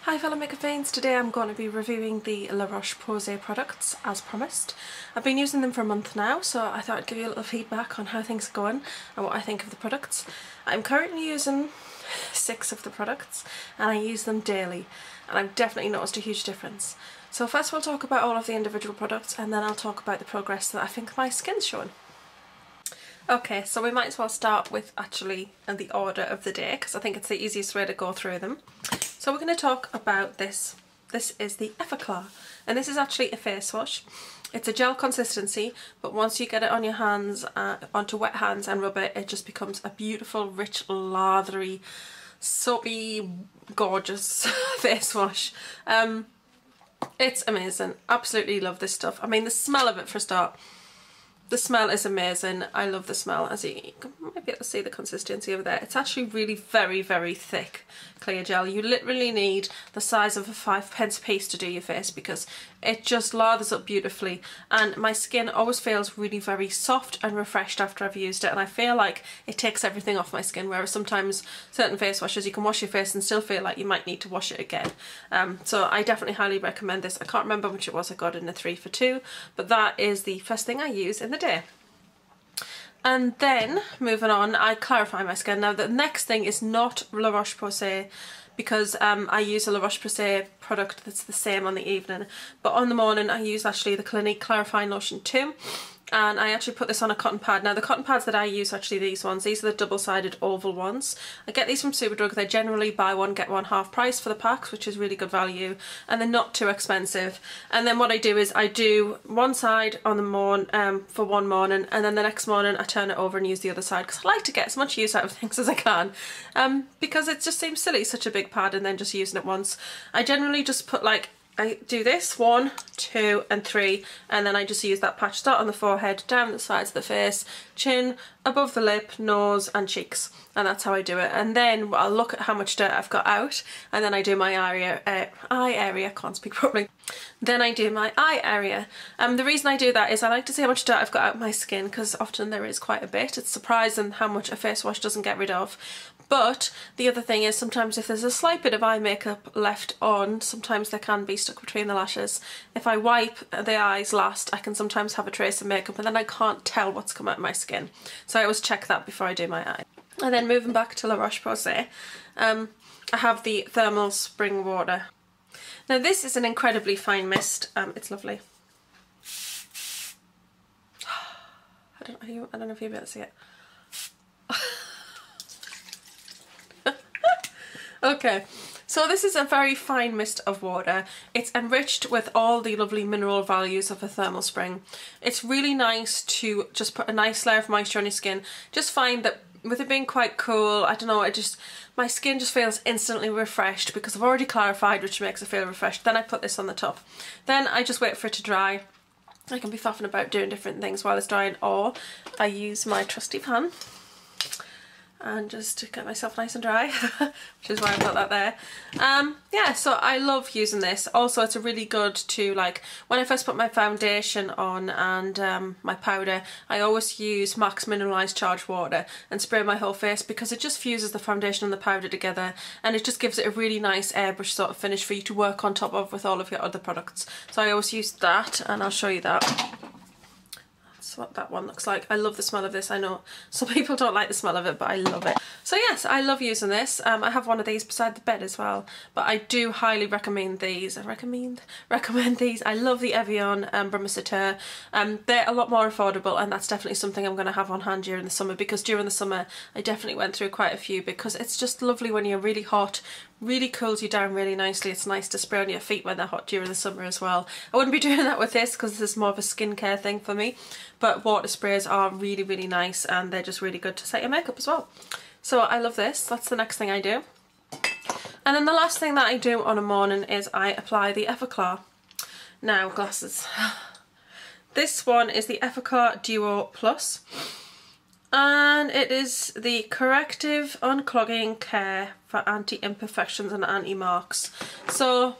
Hi fellow makeup fiends, today I'm going to be reviewing the La-Roche-Posay products as promised. I've been using them for a month now, so I thought I'd give you a little feedback on how things are going and what I think of the products. I'm currently using 6 of the products and I use them daily, and I've definitely noticed a huge difference. So first we'll talk about all of the individual products and then I'll talk about the progress that I think my skin's showing. Okay, so we might as well start with actually the order of the day because I think it's the easiest way to go through them. So we're going to talk about this. This is the Everclar, and this is actually a face wash. It's a gel consistency, but once you get it on your hands, onto wet hands and rub it, it just becomes a beautiful, rich, lathery, soapy, gorgeous face wash. It's amazing. Absolutely love this stuff. I mean, the smell of it for a start. The smell is amazing. I love the smell. As you might be able to see the consistency over there. It's actually really very, very thick clear gel. You literally need the size of a 5p piece to do your face because it just lathers up beautifully, and my skin always feels really very soft and refreshed after I've used it, and I feel like it takes everything off my skin, whereas sometimes certain face washes you can wash your face and still feel like you might need to wash it again. So I definitely highly recommend this. I can't remember which it was I got in a 3 for 2, but that is the first thing I use in the day. And then, moving on, I clarify my skin. Now the next thing is not La-Roche-Posay, because I use a La-Roche-Posay product that's the same on the evening, but on the morning I use actually the Clinique Clarifying Lotion 2, and I actually put this on a cotton pad. Now the cotton pads that I use are actually these ones. These are the double-sided oval ones. I get these from Superdrug. They're generally buy one get one half price for the packs, which is really good value, and they're not too expensive. And then what I do is I do one side on the for one morning, and then the next morning I turn it over and use the other side, because I like to get as much use out of things as I can, because it just seems silly, such a big pad and then just using it once. I generally just put I do this 1, 2 and 3, and then I just use that patch. Start on the forehead, down the sides of the face, chin, above the lip, nose and cheeks, and that's how I do it. And then I'll look at how much dirt I've got out, and then I do my eye area, can't speak properly. Then I do my eye area. The reason I do that is I like to see how much dirt I've got out of my skin, because often there is quite a bit. It's surprising how much a face wash doesn't get rid of. But the other thing is, sometimes if there's a slight bit of eye makeup left on, sometimes there can be stuck between the lashes. If I wipe the eyes last, I can sometimes have a trace of makeup and then I can't tell what's come out of my skin. So I always check that before I do my eye. And then moving back to La-Roche-Posay, I have the Thermal Spring Water. Now this is an incredibly fine mist. It's lovely. I don't know if you'll be able to see it. Okay, so this is a very fine mist of water. It's enriched with all the lovely mineral values of a thermal spring. It's really nice to just put a nice layer of moisture on your skin. Just find that with it being quite cool, I don't know, my skin just feels instantly refreshed because I've already clarified, which makes it feel refreshed. Then I put this on the top. Then I just wait for it to dry. I can be faffing about doing different things while it's drying, or I use my trusty fan and just to get myself nice and dry, which is why I've got that there. Yeah, so I love using this. Also, it's a really good to, like, when I first put my foundation on and my powder, I always use MAC's Mineralized Charged Water and spray my whole face, because it just fuses the foundation and the powder together, and it just gives it a really nice airbrush sort of finish for you to work on top of with all of your other products. So I always use that, and I'll show you that. What that one looks like. I love the smell of this. I know some people don't like the smell of it, but I love it. So yes, I love using this. I have one of these beside the bed as well, but I do highly recommend these. I recommend these. I love the Evian Brume Sateur. They're a lot more affordable, and that's definitely something I'm going to have on hand during the summer, because during the summer I definitely went through quite a few, because it's just lovely when you're really hot. Really cools you down really nicely. It's nice to spray on your feet when they're hot during the summer as well. I wouldn't be doing that with this because this is more of a skincare thing for me, but water sprays are really, really nice, and they're just really good to set your makeup as well. So I love this. That's the next thing I do. And then the last thing that I do on a morning is I apply the Everclar. Now, glasses. This one is the Everclar Duo Plus, and it is the Corrective Unclogging Care for Anti-Imperfections and Anti-Marks. So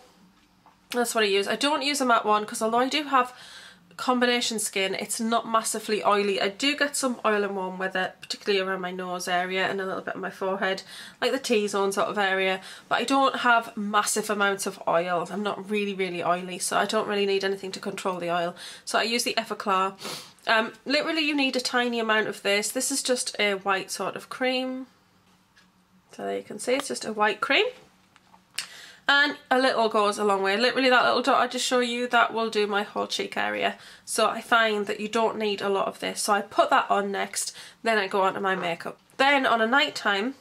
that's what I use. I don't use a matte one, because although I do have combination skin. It's not massively oily. I do get some oil in warm weather, particularly around my nose area and a little bit on my forehead, like the T-zone sort of area, but I don't have massive amounts of oil. I'm not really oily, so I don't really need anything to control the oil. So I use the Effaclar. Literally you need a tiny amount of this. This is just a white sort of cream. So there you can see it's just a white cream. And a little goes a long way. Literally that little dot I just show you, that will do my whole cheek area. So I find that you don't need a lot of this. So I put that on next, then I go on to my makeup. Then on a night time,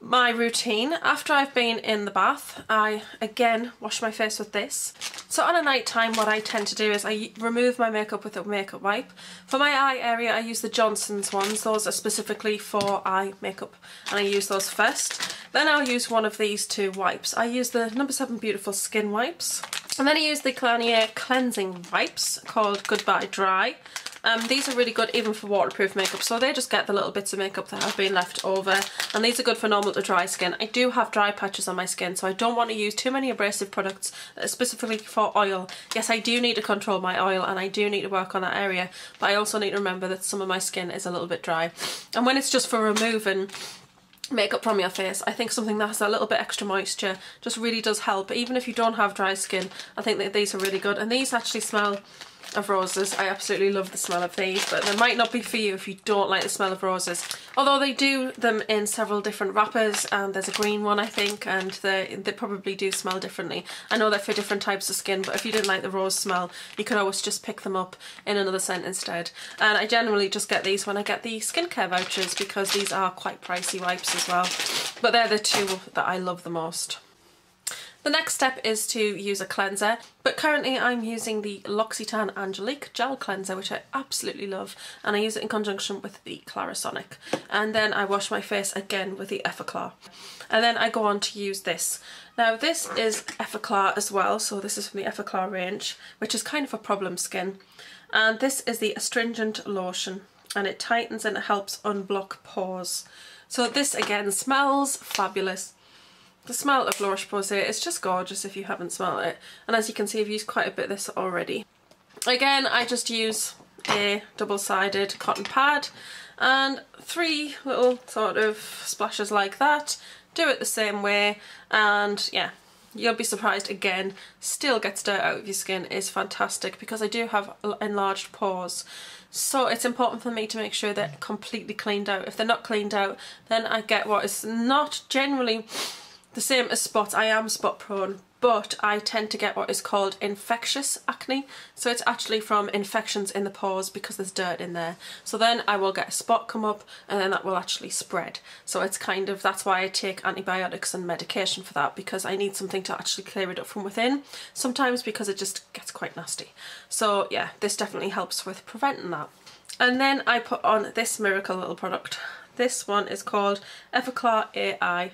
my routine, after I've been in the bath, I again wash my face with this. So on a night time, what I tend to do is I remove my makeup with a makeup wipe. For my eye area, I use the Johnson's ones. Those are specifically for eye makeup, and I use those first. Then I'll use one of these two wipes. I use the No. 7 Beautiful Skin Wipes. And then I use the Garnier cleansing wipes called Goodbye Dry. These are really good even for waterproof makeup, so they just get the little bits of makeup that have been left over, and these are good for normal to dry skin. I do have dry patches on my skin, so I don't want to use too many abrasive products specifically for oil. Yes, I do need to control my oil and I do need to work on that area, but I also need to remember that some of my skin is a little bit dry. And when it's just for removing makeup from your face, I think something that has a little bit extra moisture just really does help. Even if you don't have dry skin, I think that these are really good, and these actually smell of roses. I absolutely love the smell of these, but they might not be for you if you don't like the smell of roses. Although they do them in several different wrappers, and there's a green one I think, and they probably do smell differently. I know they're for different types of skin, but if you didn't like the rose smell, you could always just pick them up in another scent instead. And I generally just get these when I get the skincare vouchers, because these are quite pricey wipes as well. But they're the two that I love the most. The next step is to use a cleanser, but currently I'm using the L'Occitane Angelique Gel Cleanser, which I absolutely love, and I use it in conjunction with the Clarisonic. And then I wash my face again with the Effaclar. And then I go on to use this. Now this is Effaclar as well, so this is from the Effaclar range, which is kind of a problem skin. And this is the Astringent Lotion, and it tightens and it helps unblock pores. So this again smells fabulous. The smell of La-Roche-Posay is just gorgeous if you haven't smelled it. And as you can see, I've used quite a bit of this already. Again, I just use a double-sided cotton pad and 3 little sort of splashes like that. Do it the same way, and yeah, you'll be surprised again. Still gets dirt out of your skin is fantastic, because I do have enlarged pores. So it's important for me to make sure they're completely cleaned out. If they're not cleaned out, then I get what is not generally the same as spots. I am spot prone, but I tend to get what is called infectious acne. So it's actually from infections in the pores because there's dirt in there. So then I will get a spot come up, and then that will actually spread. So it's kind of, that's why I take antibiotics and medication for that, because I need something to actually clear it up from within. Sometimes because it just gets quite nasty. So yeah, this definitely helps with preventing that. And then I put on this miracle little product. This one is called Effaclar AI.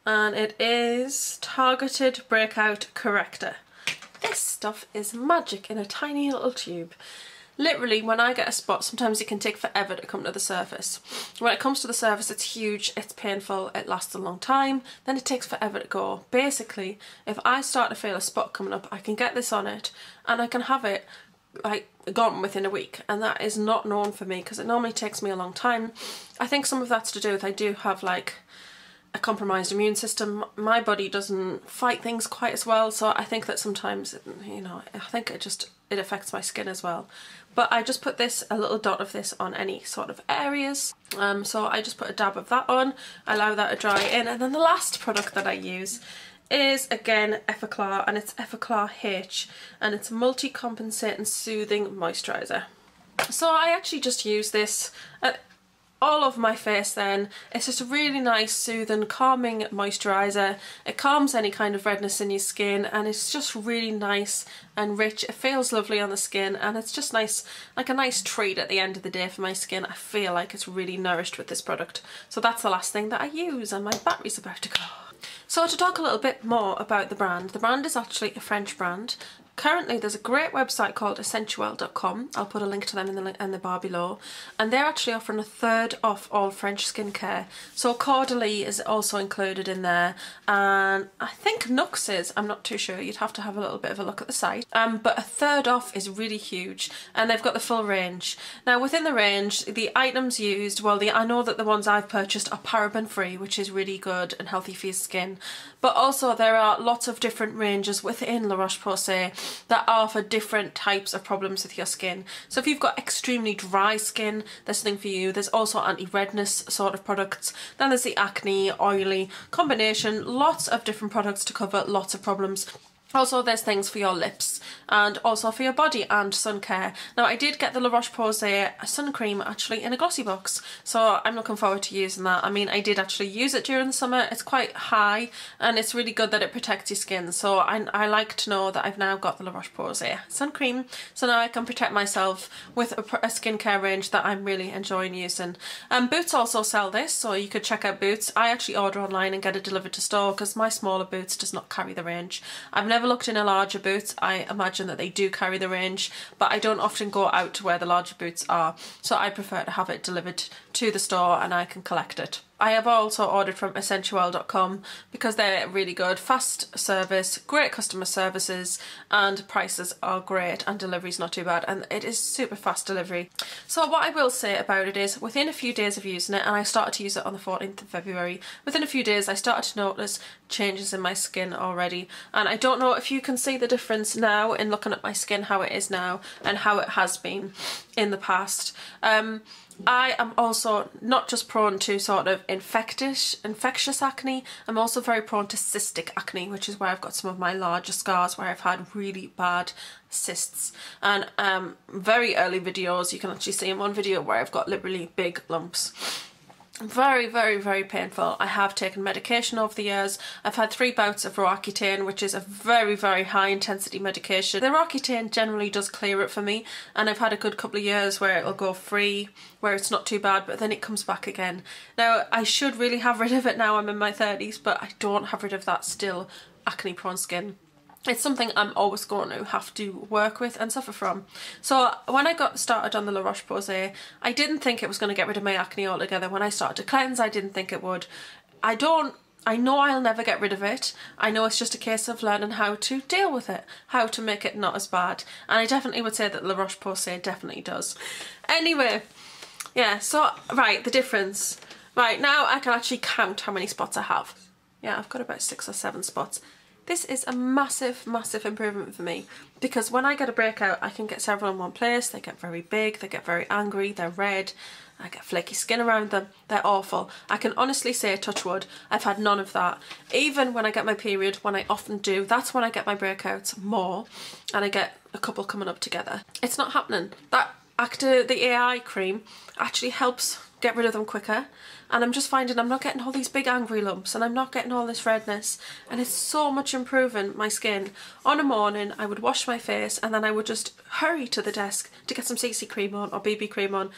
And it is Targeted Breakout Corrector. This stuff is magic in a tiny little tube. Literally, when I get a spot, sometimes it can take forever to come to the surface. When it comes to the surface, it's huge, it's painful, it lasts a long time, then it takes forever to go. Basically, if I start to feel a spot coming up, I can get this on it, and I can have it like gone within a week, and that is not known for me, because it normally takes me a long time. I think some of that's to do with I do have like a compromised immune system. My body doesn't fight things quite as well, so I think that sometimes, you know, I think it affects my skin as well. But I just put this, a little dot of this on any sort of areas. So I just put a dab of that on, allow that to dry in, and then the last product that I use is again Effaclar, and it's Effaclar H, and it's multi-compensating soothing moisturiser. So I actually just use this all over my face then. It's just a really nice, soothing, calming moisturiser. It calms any kind of redness in your skin, and it's just really nice and rich. It feels lovely on the skin, and it's just nice, like a nice treat at the end of the day for my skin. I feel like it's really nourished with this product. So that's the last thing that I use, and my battery's about to go. So to talk a little bit more about the brand is actually a French brand, Currently there's a great website called Essensuel.com. I'll put a link to them in the bar below, and they're actually offering a third off all French skincare. So KODAK is also included in there, and I think Nux is, I'm not too sure, you'd have to have a little bit of a look at the site, but a third off is really huge, and they've got the full range. Now within the range, the items used, well, I know that the ones I've purchased are paraben free, which is really good and healthy for your skin, but also there are lots of different ranges within La-Roche-Posay that are for different types of problems with your skin. So if you've got extremely dry skin, there's something for you. There's also anti-redness sort of products. Then there's the acne, oily combination, lots of different products to cover lots of problems. Also there's things for your lips and also for your body and sun care. Now I did get the La-Roche-Posay sun cream actually in a glossy box, so I'm looking forward to using that. I mean, I did actually use it during the summer. It's quite high and it's really good that it protects your skin, so I like to know that I've now got the La-Roche-Posay sun cream, so now I can protect myself with a skincare range that I'm really enjoying using. Boots also sell this, so you could check out Boots. I actually order online and get it delivered to store because my smaller Boots does not carry the range. I've never looked in a larger Boots. I imagine that they do carry the range, but I don't often go out to where the larger Boots are, so I prefer to have it delivered to the store and I can collect it. I have also ordered from Essensuel.com because they're really good, fast service, great customer services, and prices are great and delivery's not too bad, and it is super fast delivery. So what I will say about it is, within a few days of using it, and I started to use it on the 14th of February, within a few days I started to notice changes in my skin already, and I don't know if you can see the difference now in looking at my skin, how it is now and how it has been in the past. I am also not just prone to sort of infectious acne, I'm also very prone to cystic acne, which is where I've got some of my larger scars where I've had really bad cysts. And very early videos, you can actually see in one video where I've got literally big lumps. Very, very, very painful. I have taken medication over the years. I've had 3 bouts of Roaccutane, which is a very, very high intensity medication. The Roaccutane generally does clear it for me, and I've had a good couple of years where it'll go free, where it's not too bad, but then it comes back again. Now, I should really have rid of it now I'm in my 30s, but I don't have rid of that still acne prone skin. It's something I'm always going to have to work with and suffer from. So when I got started on the La-Roche-Posay, I didn't think it was going to get rid of my acne altogether. When I started to cleanse, I didn't think it would. I know I'll never get rid of it. I know it's just a case of learning how to deal with it, how to make it not as bad. And I definitely would say that La-Roche-Posay definitely does. Anyway, yeah, so, right, the difference. Right, now I can actually count how many spots I have. Yeah, I've got about 6 or 7 spots. This is a massive, massive improvement for me, because when I get a breakout, I can get several in one place. They get very big, they get very angry, they're red, I get flaky skin around them, they're awful. I can honestly say, touch wood, I've had none of that. Even when I get my period, when I often do, that's when I get my breakouts more, and I get a couple coming up together. It's not happening. That the AI cream actually helps get rid of them quicker, and I'm just finding I'm not getting all these big angry lumps and I'm not getting all this redness, and it's so much improving my skin. On a morning I would wash my face and then I would just hurry to the desk to get some CC cream on or BB cream on,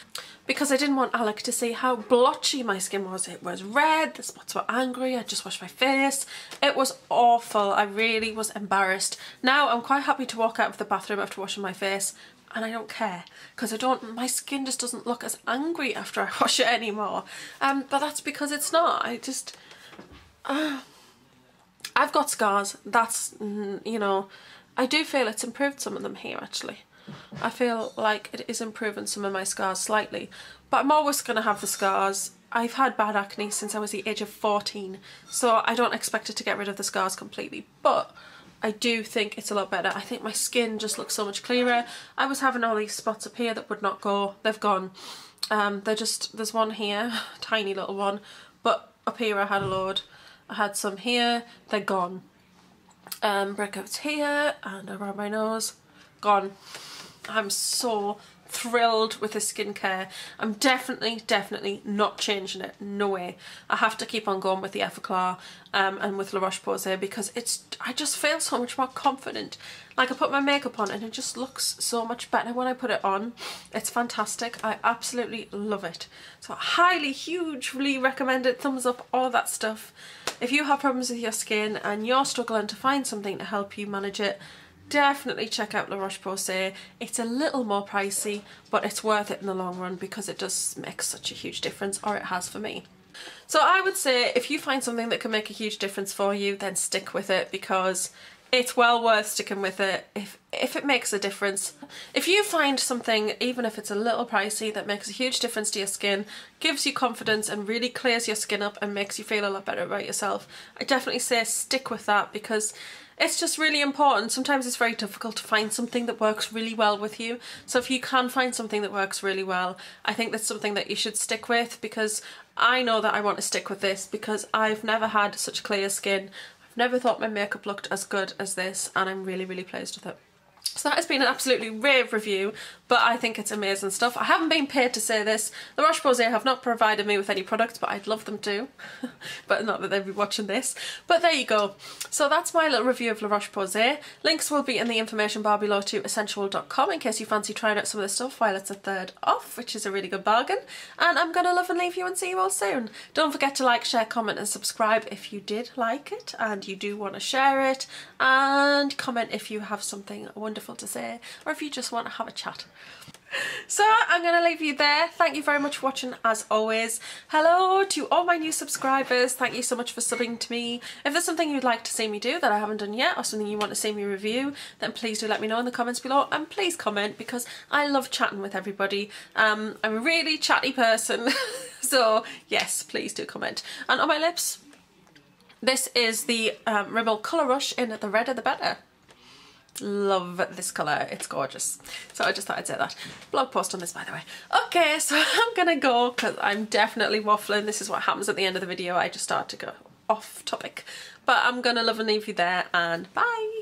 because I didn't want Alec to see how blotchy my skin was. It was red, the spots were angry, I just washed my face. It was awful. I really was embarrassed. Now I'm quite happy to walk out of the bathroom after washing my face, and I don't care, because my skin just doesn't look as angry after I wash it anymore. But that's because it's not. I've got scars. That's, you know, I do feel it's improved some of them here actually. I feel like it is improving some of my scars slightly, but I'm always going to have the scars. I've had bad acne since I was the age of 14, so I don't expect it to get rid of the scars completely, but I do think it's a lot better. I think my skin just looks so much clearer. I was having all these spots up here that would not go. They've gone. There's one here, tiny little one, but up here I had a load. I had some here, they're gone. Breakouts here and around my nose, gone. I'm so thrilled with the skincare. I'm definitely not changing it, no way. I have to keep on going with the Effaclar and with La-Roche-Posay, because I just feel so much more confident. Like, I put my makeup on and it just looks so much better when I put it on. It's fantastic. I absolutely love it. So highly, hugely recommend it. Thumbs up, all that stuff. If you have problems with your skin and you're struggling to find something to help you manage it, definitely check out La-Roche-Posay. It's a little more pricey, but it's worth it in the long run because it does make such a huge difference, or it has for me. So I would say if you find something that can make a huge difference for you, then stick with it, because it's well worth sticking with it if it makes a difference. If you find something, even if it's a little pricey, that makes a huge difference to your skin, gives you confidence and really clears your skin up and makes you feel a lot better about yourself, I definitely say stick with that, because it's just really important. Sometimes it's very difficult to find something that works really well with you. So if you can find something that works really well, I think that's something that you should stick with, because I know that I want to stick with this because I've never had such clear skin. I've never thought my makeup looked as good as this, and I'm really, really pleased with it. So that has been an absolutely rave review, but I think it's amazing stuff. I haven't been paid to say this. La-Roche-Posay have not provided me with any products, but I'd love them to. But not that they'd be watching this. But there you go. So that's my little review of La-Roche-Posay. Links will be in the information bar below to essential.com in case you fancy trying out some of the stuff while it's a third off, which is a really good bargain. And I'm going to love and leave you and see you all soon. Don't forget to like, share, comment and subscribe if you did like it and you do want to share it, and comment if you have something wonderful to say, or if you just want to have a chat. So I'm going to leave you there. Thank you very much for watching as always. Hello to all my new subscribers. Thank you so much for subbing to me. If there's something you'd like to see me do that I haven't done yet, or something you want to see me review, then please do let me know in the comments below, and please comment, because I love chatting with everybody. I'm a really chatty person. So yes, please do comment. And on my lips, this is the Rimmel Colour Rush in The Redder the Better. Love this colour, it's gorgeous. So I just thought I'd say that. Blog post on this, by the way. Okay, so I'm gonna go because I'm definitely waffling. This is what happens at the end of the video. I just start to go off topic. But I'm gonna love and leave you there, and bye!